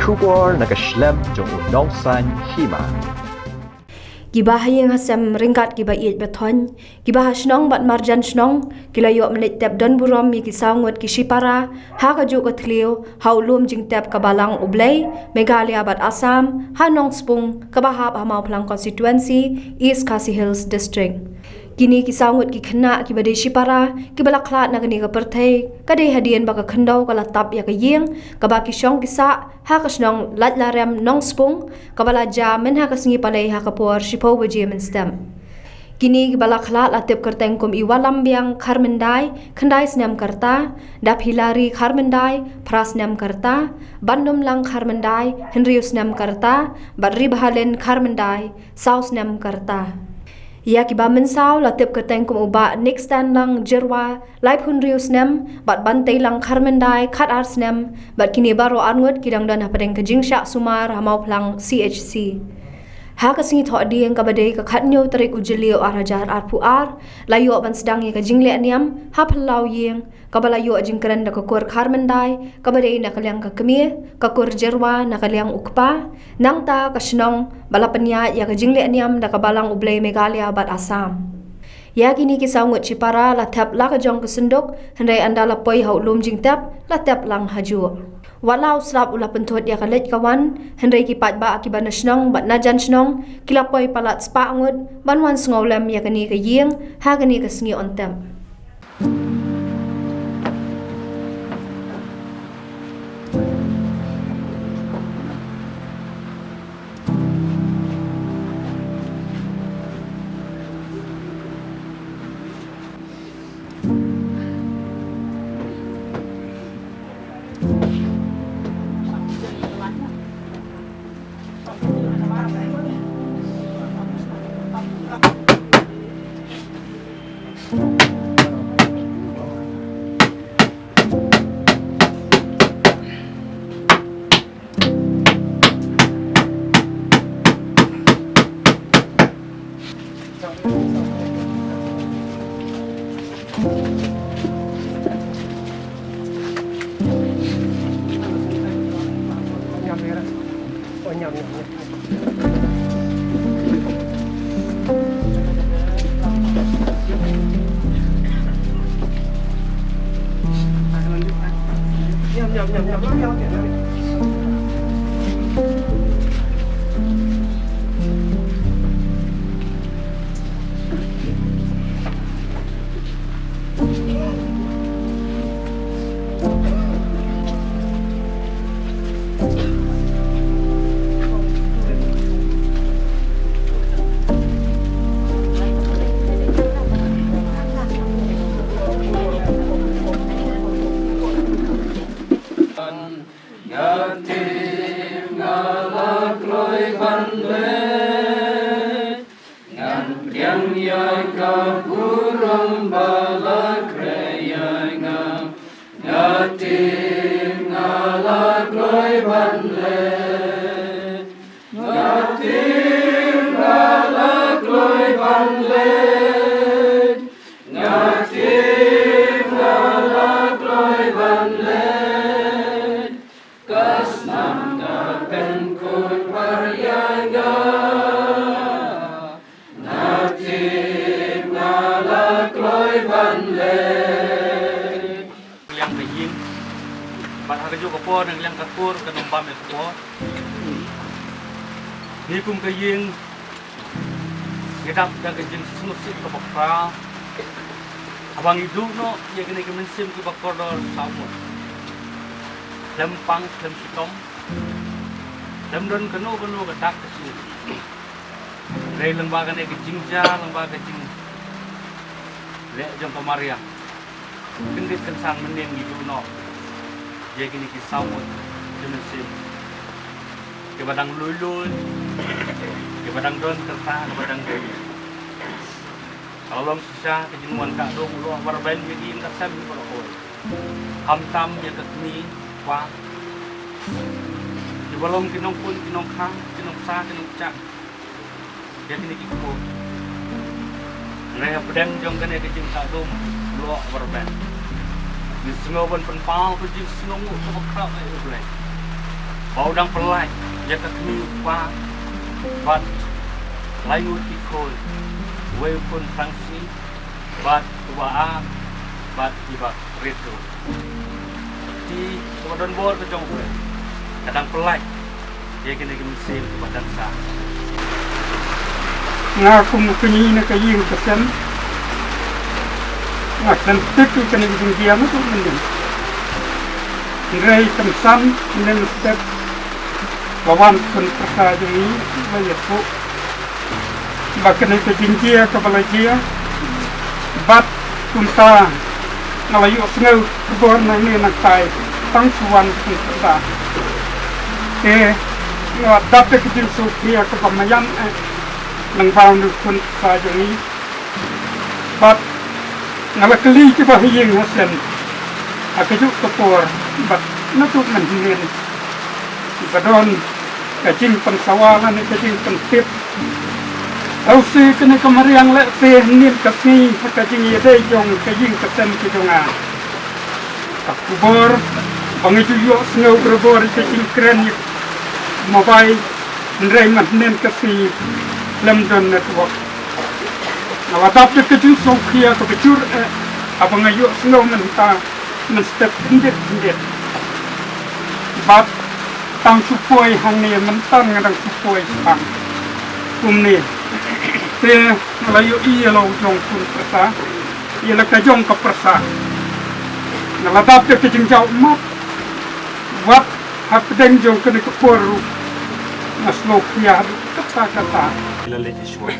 Shipara nakaslem jong unongsan Hima. Gibah yang hasam ringkat gibah iet beton, gibah snong bat marjan snong, gila yok melit tap don burom mi kisau ngut ki Shipara, ha Hajuh ke Khlyw, haulum jing tap kabalang ublay, Meghalaya bat Assam, ha nong spung, kabahap hamau pelang konstituensi, East Khasi Hills District. Kini kisau ngut ki khna ki badai Shipara, ki bala Khlad na kani ka perthai, kadai hadian baka Khyndew kala tap ya ka yeng, kaba ki syong kisa, ha ka snong Laitlarem nong spung, kabala ja men ha ka singi palai ha ka por Shipau baje men stem. Kini ki bala Khlad latip kerteng kum iwalam biang Kharmendai, Khyndew snem karta, dap hilari Kharmendai, pras snem karta, bandum lang Kharmendai, Khyndew snem karta, badri bahalen Kharmendai, sau snem karta. Ya kiba mensau latip keteng kum uba next stand lang jerwa live Khyndew snem bat bantai lang Kharmendai khat ar snem bat kini baro angut kidang dan hapadeng ke Jingshah sumar hamau plang CHC. Ha ka singi thok di yang ka badai ka Khyndew tarik ujeliu arajar ar puar layo ban sedang ye ka jingle niam ha phalau yeng ka bala yo jingkran da ka kur Kharmendai ka badai na kalyang ka kemie ka kur jerwa na kalyang ukpa nang ta ka snong bala penya ya ka jingle niam da ka balang ublay Meghalaya bat Assam. Ya kini kisau ngut Shipara la tap la ka jong ka senduk hendai anda la poi hau lum jing tap la tap lang Hajuh. Walau serap ulah pentot ya ka lej kawan hendai ki pat ba akiban snong bat najan snong kila poi palat spa ngut banwan sngolem ya kani ka yeng ha kani ka sngi ontem. Hajuh kapor nang liang kapur kanumpam kapor. Ni kum kaying gedap da kajing smooth ka bakra. Abang itu no ya kini kemensim ke bakor dor samut. Lempang lem sitom. Lem don kanu ketak ke sini. Rei lembaga ne ke Jingshah lembaga jing. Le jong pamaria. Kendit kensang mening gitu no. Ya kini kisau jenis ke badang lulun, ke badang don serta ke badang dewi. Kalau long susah kejenuhan kak dong luang warben begin kasem berokol. Hamtam ya ketni wah. Di balong kinong pun kinong kang kinong sa kinong cak. Ya kini kikupo. Mereka pedang jong kene kejeng kak dong luang warben. Di sengoban penpal tu jing senongu sama kerap ayo boleh. bau dang pelai ya ka Khyndew pa bat lai Ngut ikol we pun Francsi bat tua bat iba reto di don bor ke jong we kadang pelai dia kena mesin badan sa ngaku mukini na kaying kasan ngakan teku kena dia tu mending Rai tamsan nen step lawan pun persa jadi banyak tu bahkan itu Jingshah kepala dia bat kunta ngalayu sengau kebor nani nak tai tang suan pun persa dapat kita sukia kepamayan nang bangun pun persa jadi bat ngalakeli kita hiyeng hasen akajuk kepor bat natuk manhinen badon kajing pensawalan kajing pentip ausi kena kemariang le se nil kasni kajing yede jong kajing kasen kijonga kubor bangi juyo snow berbor kajing keren mobile ndrai manhinen kasni lemdon network nawatap ke kajing sokia ke bejur abang ayo snow menta menstep hindet bat tang supoi hang ni mentan ngadang supoi sang ni te layu iya lo jong pun persa iya la ka jong ka persa naladap ke Jingshah mat wat hak deng jong ke ko poru naslo kia kata ila le shwa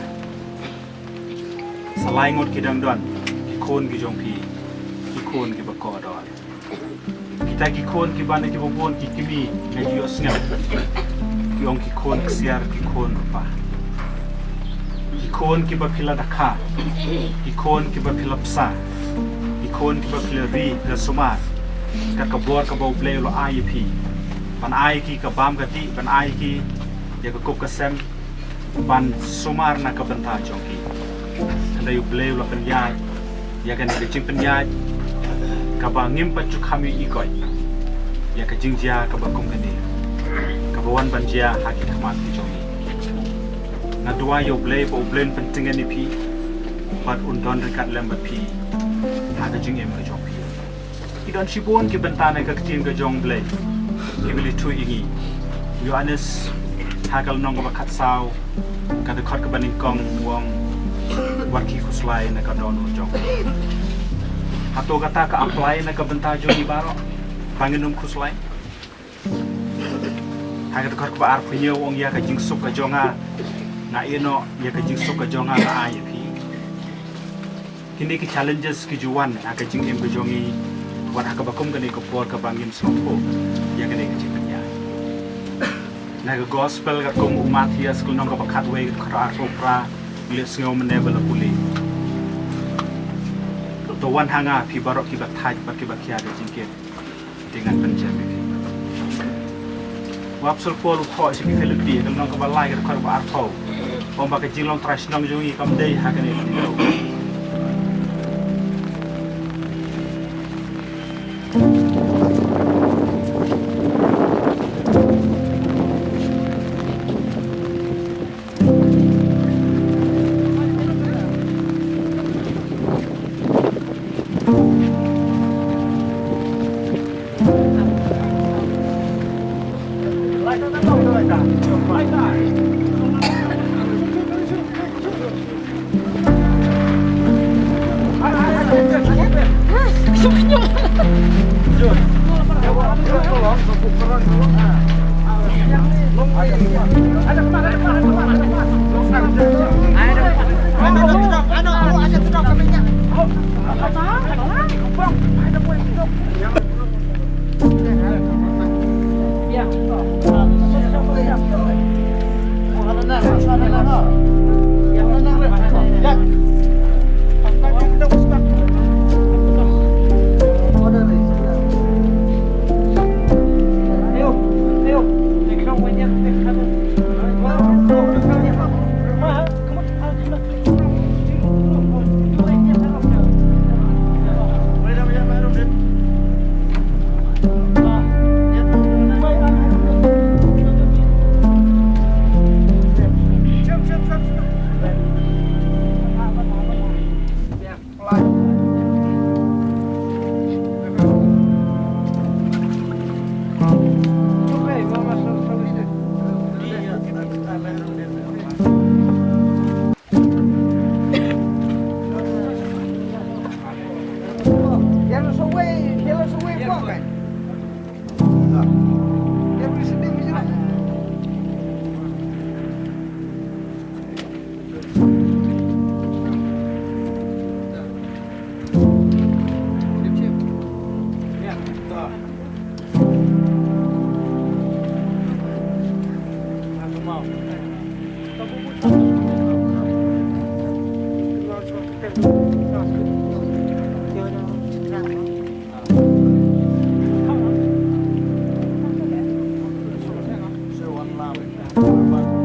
salai ngot kidang don kon gi jong pi kon ki bakodor kita ki kon ki bana ki bobon ki kimi na jios ngam ki ong ki kon ksiar ki kon pa ki kon ki bapila dakha ki kon ki bapila psa ki kon ki bapila ri da sumar ka kabor ka bo play lo ip ban ai ki ka bam ga ti ban ai ki ya ka kop ka sem ban sumar na ka banta jongki anda yu play lo pen ya ya kan ke chim pen ya kabangim pacu kami ikoi ya ka Jingshah ka bakum kani ka bawan banjia haki khamat ki jongi na dua yo blay bo blend penting ni pi bat undon rekat lemba pi ha ka jing em ka jong pi idon shibon ki bentana ka tin ka jong blay ki bili tu ingi yo anes ha kal nong ka khat saw ka de khot ka baning kong wong wat ki kuslai na ka don jong atau kata ke apply na kabenta joni baro panginum kuslai hagat kor ka ar pinyo ong ya ka jingsuk ka jonga na ino ya ka jingsuk ka jonga na ip kini ki challenges ki juwan aka jing em ka jongi war aka bakum ka ni ko por ka bangim sompo ya ka ni ka jingnya na ka gospel ka kum umat hias kul nong ka bakat we ka ar propra les ngom nevel puli to wan hanga pi barok ki bathaj ba ki bakhia de jingke dengan penjami wapsul pol kho si ki philippi kal nong ka balai ka khar ba artho om ba ka jinglong trash nong jungi kam dei ha ka ni Sampai